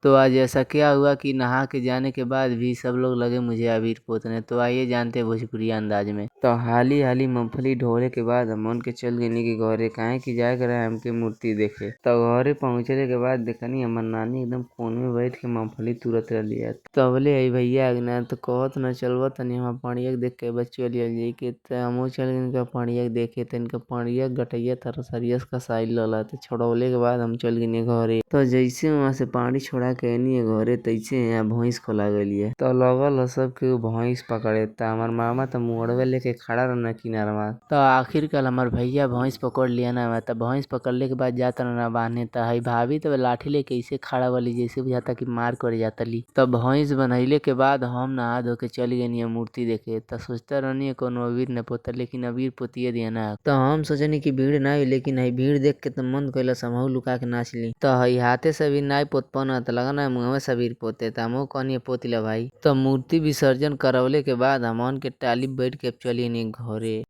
तो आज ऐसा क्या हुआ कि नहा के जाने के बाद भी सब लोग लगे मुझे अबीर पोतने। तो आइए जानते हैं भोजपुरी अंदाज में। तो हाली हाली मूंगफली ढोले के बाद हमन के चल गइनी कि घरे, काहे कि जाए के रहे हमके मूर्ति देखे। तो घरे पहुंचले के बाद देखनी हमर नानी एकदम कोन में बैठ के मूंगफली तुरत रहली है। तबले आई भैया अगना तो कहत न चलबा तनी हम पणिया देख के बच्चे लिए के हमहू चल गए पणिया देखे। तो इनका पणिया गटैया तरसरिया का साइल लला। तो छोड़ौले के बाद हम चल गए घरे। तो जैसे वहां से पानी छोड़ा के एनी घरे तैसे यहाँ भैंस खोला गई। तो लगल सब के भैंस पकड़े। त हमार मामा तो मुड़वे लेके खड़ा रहना किनारवा। तो आखिरकार हमार भैया भैंस पकड़ लिया ना। तो भैंस पकड़ले के बाद जाता ना बांधे। तो हई भाभी तो लाठी लेके ऐसे खड़ा वाली जैसे बुझाता कि मार कर जाता ली। तो भैंस बनैले के बाद हम नहा धो के चल गए मूर्ति देखे। तो सोचता रहनी कोनो अबीर न पोता, लेकिन अबीर पोतिए दिया ना। तो हम सोचनी कि भीड़ ना हुई, लेकिन हई भीड़ देख के तो मन कैला समूह लुका के नाच ली। तो हई हाथे से भी नाई पोत पाना तो लगा ना मुँह से अबीर पोते। तो हमहू कहनी पोतिला भाई। तो मूर्ति विसर्जन करवले के बाद हमन के टाली बैठ के चली घरे।